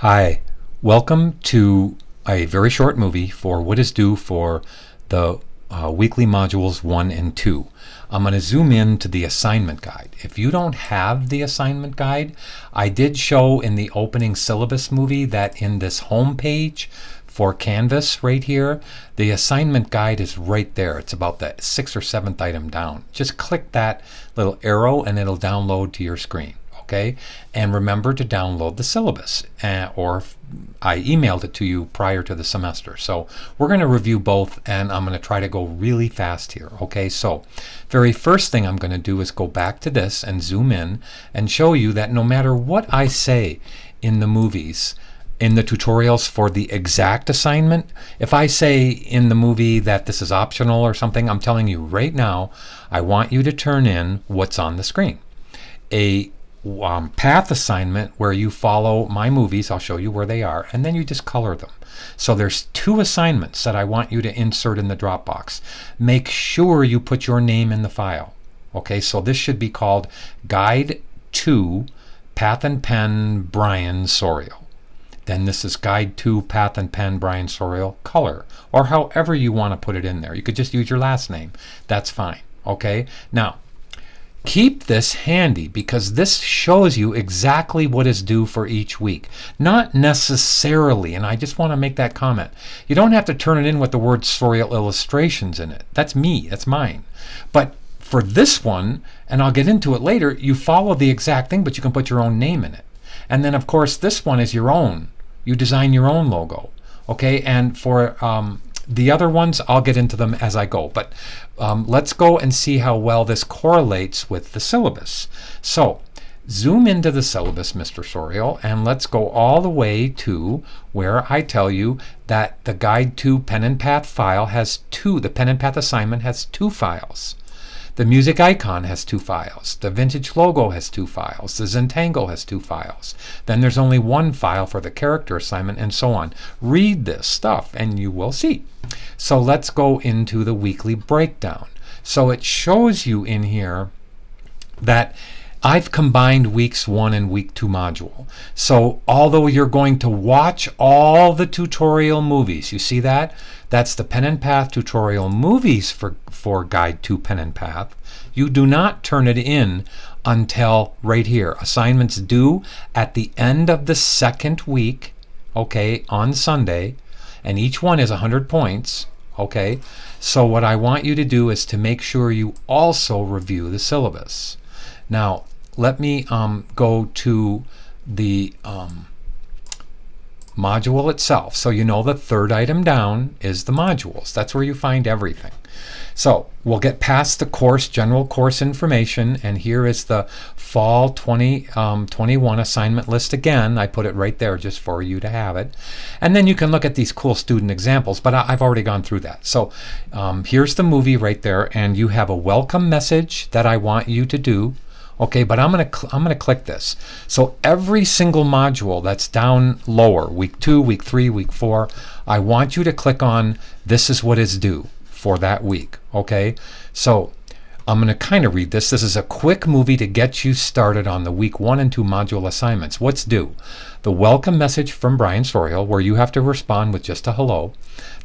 Hi, welcome to a very short movie for what is due for the weekly modules 1 and 2. I'm going to zoom in to the assignment guide. If you don't have the assignment guide, I did show in the opening syllabus movie that in this home page for Canvas right here, the assignment guide is right there. It's about the 6th or 7th item down. Just click that little arrow and it'll download to your screen. Okay, and remember to download the syllabus, or I emailed it to you prior to the semester. So we're going to review both, and I'm going to try to go really fast here. Okay, so very first thing I'm going to do is go back to this and zoom in and show you that no matter what I say in the movies, in the tutorials for the exact assignment, if I say in the movie that this is optional or something, I'm telling you right now, I want you to turn in what's on the screen. A path assignment where you follow my movies, I'll show you where they are, and then you just color them. So there's 2 assignments that I want you to insert in the Dropbox. Make sure you put your name in the file. Okay, so this should be called Guide to Path and Pen Brian Sorial. Then this is Guide to Path and Pen Brian Sorial Color, or however you want to put it in there. You could just use your last name. That's fine. Okay, now keep this handy because this shows you exactly what is due for each week. Not necessarily, and I just want to make that comment, you don't have to turn it in with the word Sorial illustrations in it. That's me, that's mine. But for this one, and I'll get into it later, you follow the exact thing, but you can put your own name in it. And then of course this one is your own. You design your own logo. Okay, and for the other ones, I'll get into them as I go, but let's go and see how well this correlates with the syllabus. So zoom into the syllabus, Mr. Sorial, and let's go all the way to where I tell you that the Guide to Pen and Path file has 2, the Pen and Path assignment has 2 files. The music icon has 2 files. The vintage logo has 2 files. The Zentangle has 2 files. Then there's only 1 file for the character assignment, and so on. Read this stuff and you will see. So let's go into the weekly breakdown. So it shows you in here that I've combined weeks 1 and week 2 module. So although you're going to watch all the tutorial movies, you see that? That's the Pen and Path tutorial movies for Guide to Pen and Path. You do not turn it in until right here. Assignments due at the end of the 2nd week, okay, on Sunday, and each one is 100 points, okay? So what I want you to do is to make sure you also review the syllabus. Now, let me go to the module itself. So you know the 3rd item down is the modules. That's where you find everything. So we'll get past the course, general course information, and here is the fall 2021 assignment list again. I put it right there just for you to have it. And then you can look at these cool student examples, but I've already gone through that. So here's the movie right there, and you have a welcome message that I want you to do. Okay, but I'm gonna click this. So every single module that's down lower, week 2, week 3, week 4, I want you to click on this is what is due for that week. Okay, so I'm gonna kind of read this. This is a quick movie to get you started on the week 1 and 2 module assignments. What's due? The welcome message from Brian Sorial, where you have to respond with just a hello.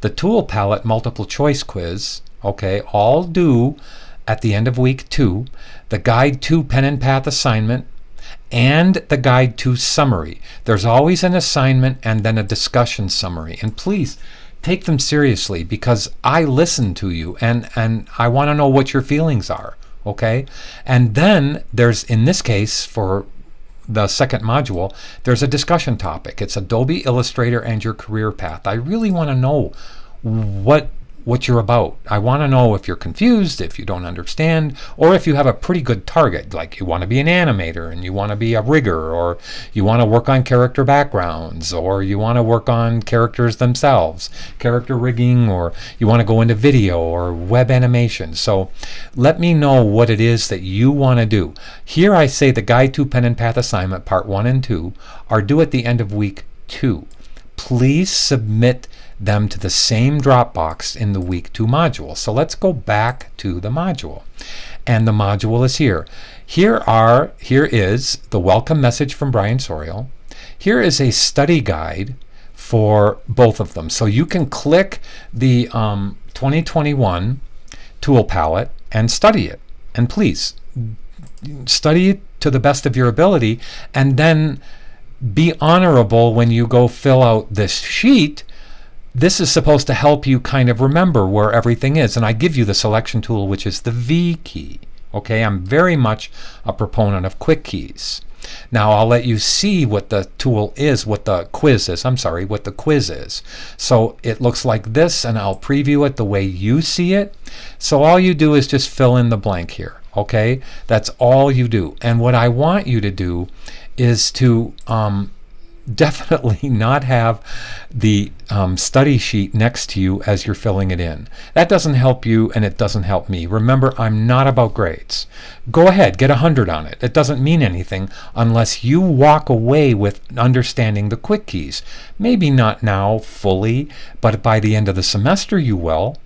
The tool palette multiple choice quiz. Okay, all due at the end of week 2, the Guide to Pen and Path assignment, and the Guide to summary. There's always an assignment and then a discussion summary. And please take them seriously because I listen to you and I want to know what your feelings are. Okay? And then there's, in this case, for the 2nd module, there's a discussion topic. It's Adobe Illustrator and your career path. I really want to know what you're about. I want to know if you're confused, if you don't understand, or if you have a pretty good target, like you want to be an animator and you want to be a rigger, or you want to work on character backgrounds, or you want to work on characters themselves, character rigging, or you want to go into video or web animation. So let me know what it is that you want to do. Here I say the Guide to Pen and Path assignment part 1 and 2 are due at the end of week 2. Please submit them to the same Dropbox in the week 2 module. So let's go back to the module. And the module is here. Here is the welcome message from Brian Sorial. here is a study guide for both of them. So you can click the 2021 tool palette and study it. And please, study it to the best of your ability, and then be honorable when you go fill out this sheet. This is supposed to help you kind of remember where everything is. And I give you the selection tool, which is the V key. Okay, I'm very much a proponent of quick keys. Now I'll let you see what the tool is, what the quiz is. I'm sorry, what the quiz is. So it looks like this, and I'll preview it the way you see it. So all you do is just fill in the blank here. Okay, that's all you do. And what I want you to do is to definitely not have the study sheet next to you as you're filling it in. That doesn't help you, and it doesn't help me. Remember, I'm not about grades. Go ahead, get 100 on it. It doesn't mean anything unless you walk away with understanding the quick keys. Maybe not now fully, but by the end of the semester you will.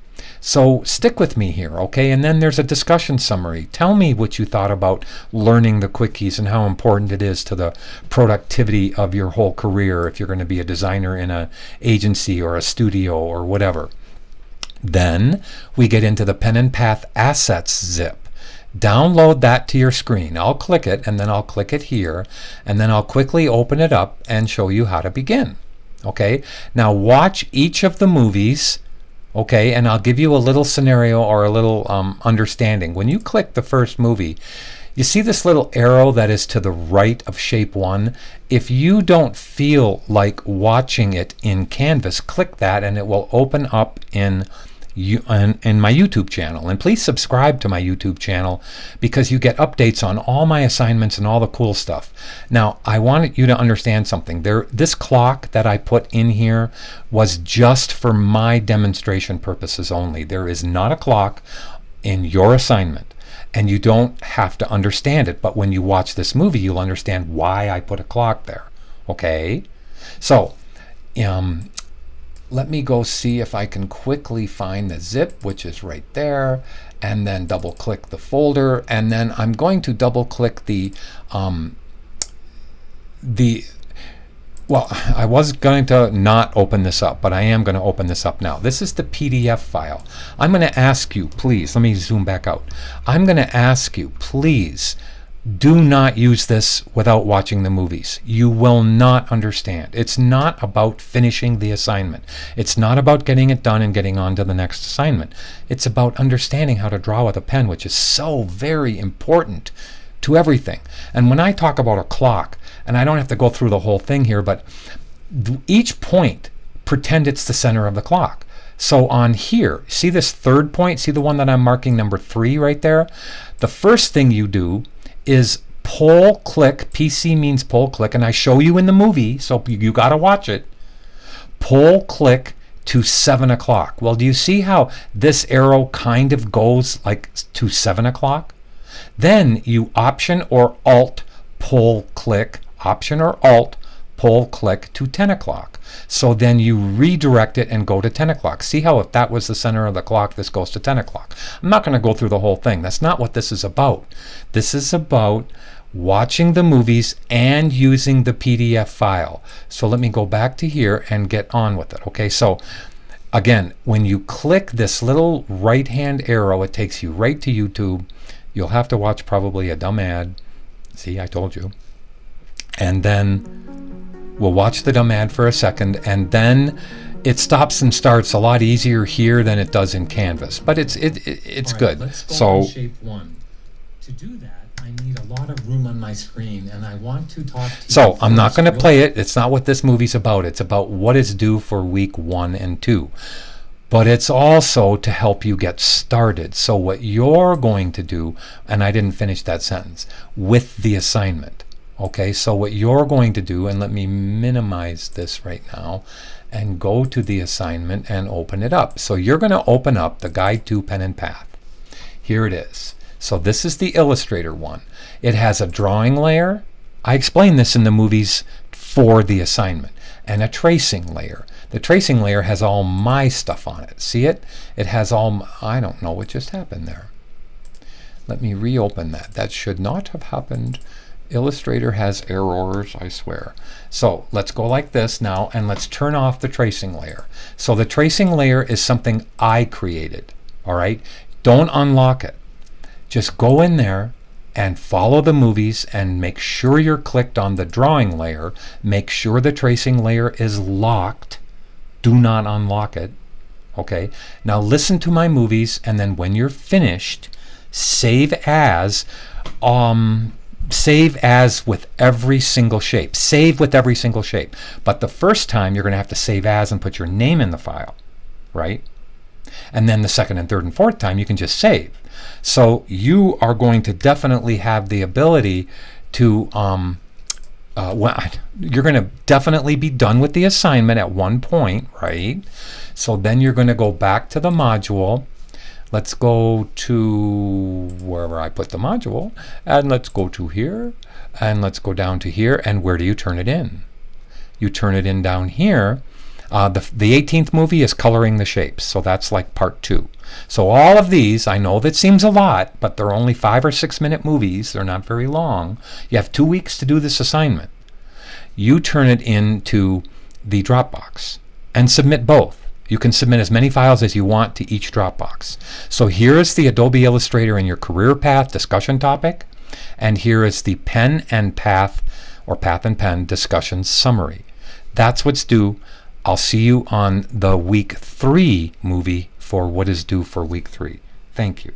So stick with me here, okay? And then there's a discussion summary. Tell me what you thought about learning the quick keys and how important it is to the productivity of your whole career if you're going to be a designer in an agency or a studio or whatever. Then we get into the Pen and Path Assets zip. Download that to your screen. I'll click it, and then I'll click it here, and then I'll quickly open it up and show you how to begin. Okay? Now watch each of the movies. Okay, and I'll give you a little scenario or a little understanding. When you click the first movie, you see this little arrow that is to the right of shape 1. If you don't feel like watching it in Canvas, click that and it will open up in my YouTube channel. And please subscribe to my YouTube channel because you get updates on all my assignments and all the cool stuff. Now, I wanted you to understand something. This clock that I put in here was just for my demonstration purposes only. There is not a clock in your assignment, and you don't have to understand it. But when you watch this movie, you'll understand why I put a clock there. Okay? So, let me go see if I can quickly find the zip, which is right there, and then double click the folder, and then I'm going to double click well, I was going to not open this up, but I am going to open this up now. This is the PDF file. I'm going to ask you, please, let me zoom back out. I'm going to ask you, please, do not use this without watching the movies. You will not understand. It's not about finishing the assignment. It's not about getting it done and getting on to the next assignment. It's about understanding how to draw with a pen, which is so very important to everything. And when I talk about a clock, and I don't have to go through the whole thing here, but each point, pretend it's the center of the clock. So on here, see this third point? See the one that I'm marking number 3 right there? The first thing you do is pull click. PC means pull click, and I show you in the movie, so you got to watch it. Pull click to 7 o'clock. Well, do you see how this arrow kind of goes like to 7 o'clock? Then you Option or Alt pull click, Option or Alt pull click to 10 o'clock. So then you redirect it and go to 10 o'clock. See how if that was the center of the clock, this goes to 10 o'clock. I'm not going to go through the whole thing. That's not what this is about. This is about watching the movies and using the PDF file. So let me go back to here and get on with it. Okay, so again, when you click this little right hand arrow, it takes you right to YouTube. You'll have to watch probably a dumb ad. See, I told you. And then we'll watch the dumb ad for a second, and then it stops and starts a lot easier here than it does in Canvas. But it's right, good. Let's go on shape 1. To do that, I need a lot of room on my screen, and I want to talk to you. So I'm not going to play it. It's not what this movie's about. It's about what is due for week 1 and 2. But it's also to help you get started. So what you're going to do, and I didn't finish that sentence, with the assignment. Okay, so what you're going to do, and let me minimize this right now, and go to the assignment and open it up. So you're going to open up the Guide to Pen and Path. Here it is. So this is the Illustrator one. It has a drawing layer. I explained this in the movies for the assignment. And a tracing layer. The tracing layer has all my stuff on it. See it? It has all, I don't know what just happened there. Let me reopen that. That should not have happened. Illustrator has errors, I swear. So let's go like this now, and let's turn off the tracing layer. So the tracing layer is something I created. All right? Don't unlock it. Just go in there and follow the movies and make sure you're clicked on the drawing layer. Make sure the tracing layer is locked. Do not unlock it. Okay? Now listen to my movies, and then when you're finished, save as with every single shape. Save with every single shape. But the first time you're going to have to save as and put your name in the file, right? And then the second and third and fourth time you can just save. So you are going to definitely have the ability to you're going to definitely be done with the assignment at one point, right? So then you're going to go back to the module. Let's go to wherever I put the module, and let's go to here, and let's go down to here. And where do you turn it in? You turn it in down here. The 18th movie is coloring the shapes, so that's like part 2. So all of these, I know that seems a lot, but they're only 5 or 6 minute movies. They're not very long. You have 2 weeks to do this assignment. You turn it into the Dropbox and submit both. You can submit as many files as you want to each Dropbox. So here is the Adobe Illustrator in your career path discussion topic, and here is the pen and path, or path and pen discussion summary. That's what's due. I'll see you on the week 3 movie for what is due for week 3. Thank you.